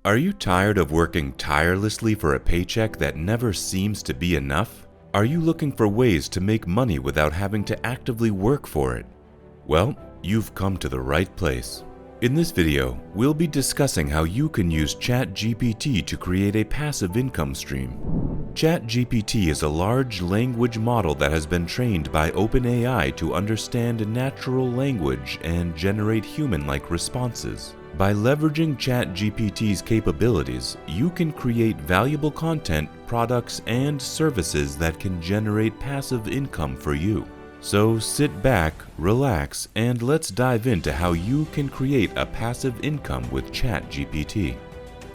Are you tired of working tirelessly for a paycheck that never seems to be enough? Are you looking for ways to make money without having to actively work for it? Well, you've come to the right place. In this video, we'll be discussing how you can use ChatGPT to create a passive income stream. ChatGPT is a large language model that has been trained by OpenAI to understand natural language and generate human-like responses. By leveraging ChatGPT's capabilities, you can create valuable content, products, and services that can generate passive income for you. So sit back, relax, and let's dive into how you can create a passive income with ChatGPT.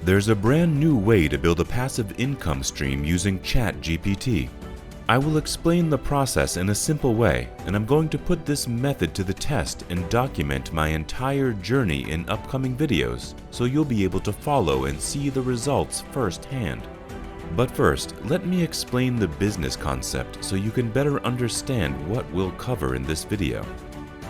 There's a brand new way to build a passive income stream using ChatGPT. I will explain the process in a simple way, and I'm going to put this method to the test and document my entire journey in upcoming videos, so you'll be able to follow and see the results firsthand. But first, let me explain the business concept so you can better understand what we'll cover in this video.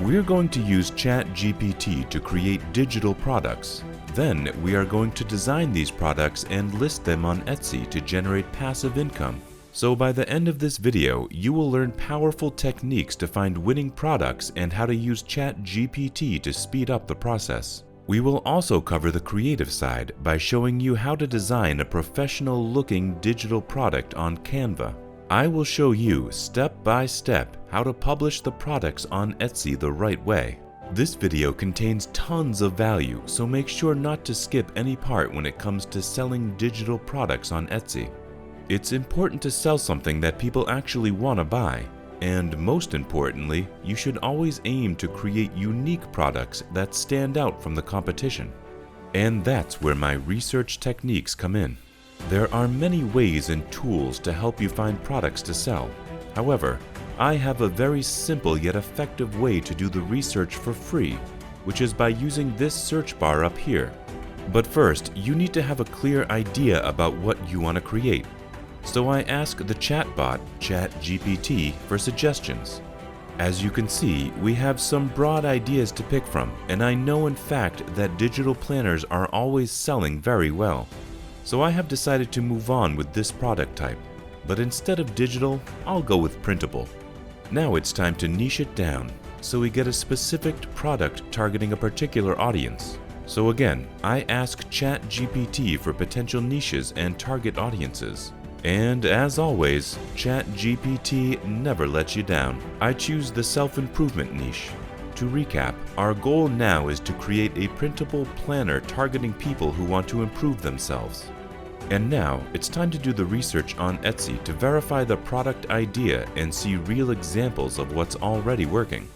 We're going to use ChatGPT to create digital products. Then we are going to design these products and list them on Etsy to generate passive income. So by the end of this video, you will learn powerful techniques to find winning products and how to use ChatGPT to speed up the process. We will also cover the creative side by showing you how to design a professional-looking digital product on Canva. I will show you step by step how to publish the products on Etsy the right way. This video contains tons of value, so make sure not to skip any part when it comes to selling digital products on Etsy. It's important to sell something that people actually want to buy, and most importantly, you should always aim to create unique products that stand out from the competition. And that's where my research techniques come in. There are many ways and tools to help you find products to sell. However, I have a very simple yet effective way to do the research for free, which is by using this search bar up here. But first, you need to have a clear idea about what you want to create. So I ask the chatbot, ChatGPT, for suggestions. As you can see, we have some broad ideas to pick from, and I know in fact that digital planners are always selling very well. So I have decided to move on with this product type, but instead of digital, I'll go with printable. Now it's time to niche it down, so we get a specific product targeting a particular audience. So again, I ask ChatGPT for potential niches and target audiences. And as always, ChatGPT never lets you down. I choose the self-improvement niche. To recap, our goal now is to create a printable planner targeting people who want to improve themselves. And now, it's time to do the research on Etsy to verify the product idea and see real examples of what's already working.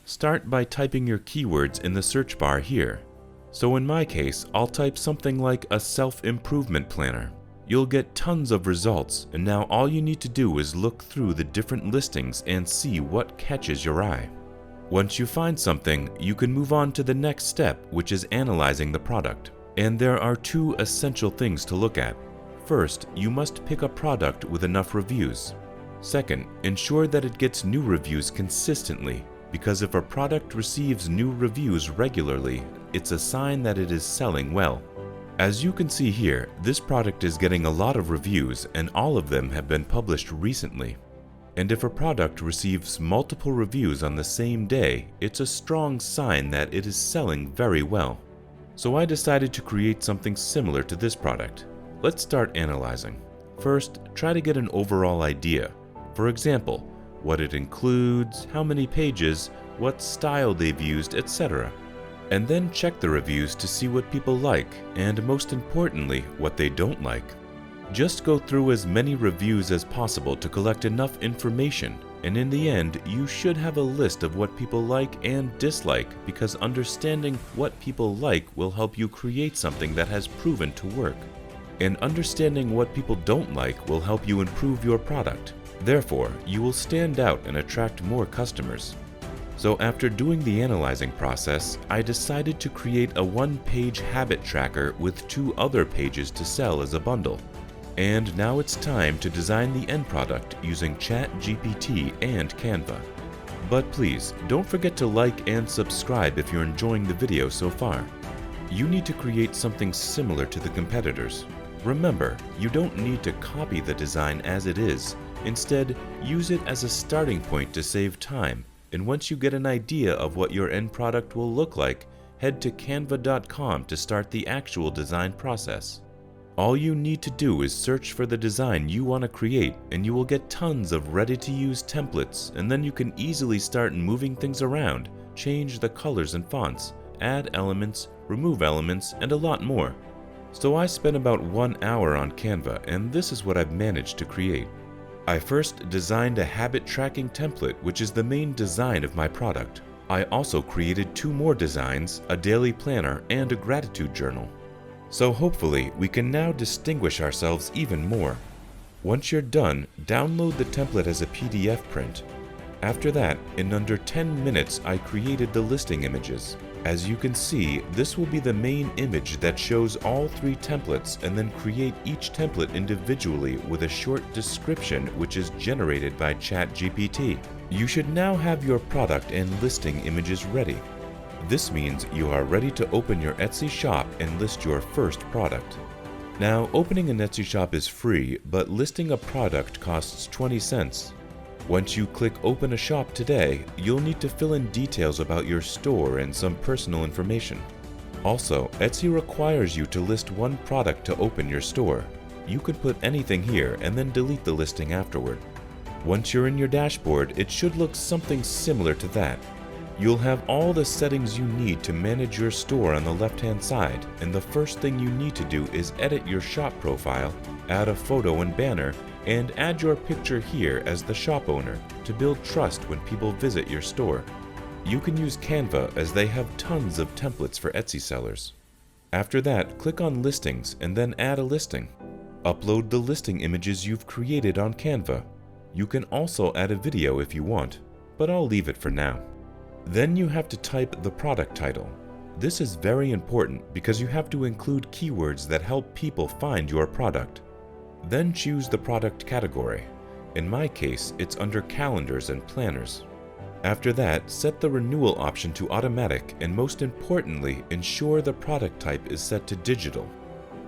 Start by typing your keywords in the search bar here. So in my case, I'll type something like a self-improvement planner. You'll get tons of results, and now all you need to do is look through the different listings and see what catches your eye. Once you find something, you can move on to the next step, which is analyzing the product. And there are two essential things to look at. First, you must pick a product with enough reviews. Second, ensure that it gets new reviews consistently, because if a product receives new reviews regularly, it's a sign that it is selling well. As you can see here, this product is getting a lot of reviews, and all of them have been published recently. And if a product receives multiple reviews on the same day, it's a strong sign that it is selling very well. So I decided to create something similar to this product. Let's start analyzing. First, try to get an overall idea. For example, what it includes, how many pages, what style they've used, etc. And then check the reviews to see what people like, and most importantly, what they don't like. Just go through as many reviews as possible to collect enough information, and in the end, you should have a list of what people like and dislike, because understanding what people like will help you create something that has proven to work. And understanding what people don't like will help you improve your product. Therefore, you will stand out and attract more customers. So after doing the analyzing process, I decided to create a one-page habit tracker with 2 other pages to sell as a bundle. And now it's time to design the end product using ChatGPT and Canva. But please, don't forget to like and subscribe if you're enjoying the video so far. you need to create something similar to the competitors. Remember, you don't need to copy the design as it is. Instead, use it as a starting point to save time, and once you get an idea of what your end product will look like, head to canva.com to start the actual design process. All you need to do is search for the design you want to create, and you will get tons of ready-to-use templates, and then you can easily start moving things around, change the colors and fonts, add elements, remove elements, and a lot more. So I spent about 1 hour on Canva, and this is what I've managed to create. I first designed a habit tracking template, which is the main design of my product. I also created 2 more designs, a daily planner and a gratitude journal. So hopefully we can now distinguish ourselves even more. Once you're done, download the template as a PDF print. After that, in under 10 minutes, I created the listing images. As you can see, this will be the main image that shows all 3 templates, and then create each template individually with a short description which is generated by ChatGPT. You should now have your product and listing images ready. This means you are ready to open your Etsy shop and list your first product. Now, opening an Etsy shop is free, but listing a product costs 20 cents. Once you click Open a Shop today, you'll need to fill in details about your store and some personal information. Also, Etsy requires you to list 1 product to open your store. You could put anything here and then delete the listing afterward. Once you're in your dashboard, it should look something similar to that. You'll have all the settings you need to manage your store on the left-hand side, and the first thing you need to do is edit your shop profile, add a photo and banner, and add your picture here as the shop owner to build trust when people visit your store. You can use Canva as they have tons of templates for Etsy sellers. After that, click on Listings and then add a listing. Upload the listing images you've created on Canva. You can also add a video if you want, but I'll leave it for now. Then you have to type the product title. This is very important because you have to include keywords that help people find your product. Then choose the product category. In my case, it's under calendars and planners. After that, set the renewal option to automatic, and most importantly, ensure the product type is set to digital.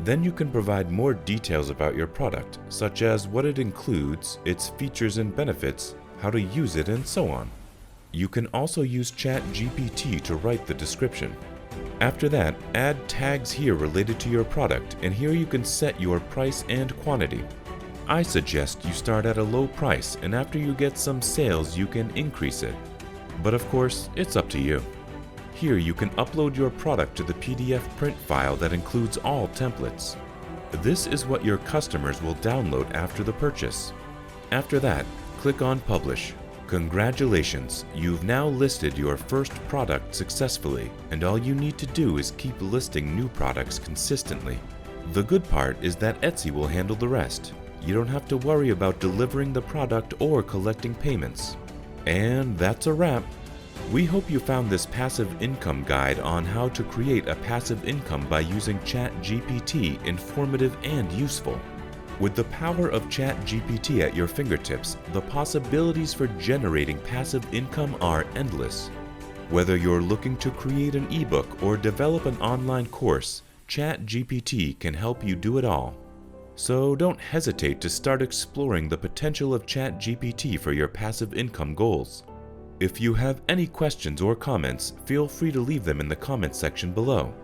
Then you can provide more details about your product, such as what it includes, its features and benefits, how to use it, and so on. You can also use ChatGPT to write the description. After that, add tags here related to your product, and here you can set your price and quantity. I suggest you start at a low price, and after you get some sales you can increase it. But of course, it's up to you. Here you can upload your product to the PDF print file that includes all templates. This is what your customers will download after the purchase. After that, click on Publish. Congratulations, you've now listed your first product successfully, and all you need to do is keep listing new products consistently. The good part is that Etsy will handle the rest. You don't have to worry about delivering the product or collecting payments. And that's a wrap. We hope you found this passive income guide on how to create a passive income by using ChatGPT informative and useful. With the power of ChatGPT at your fingertips, the possibilities for generating passive income are endless. Whether you're looking to create an ebook or develop an online course, ChatGPT can help you do it all. So don't hesitate to start exploring the potential of ChatGPT for your passive income goals. If you have any questions or comments, feel free to leave them in the comments section below.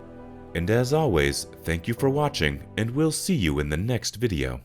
And as always, thank you for watching, and we'll see you in the next video.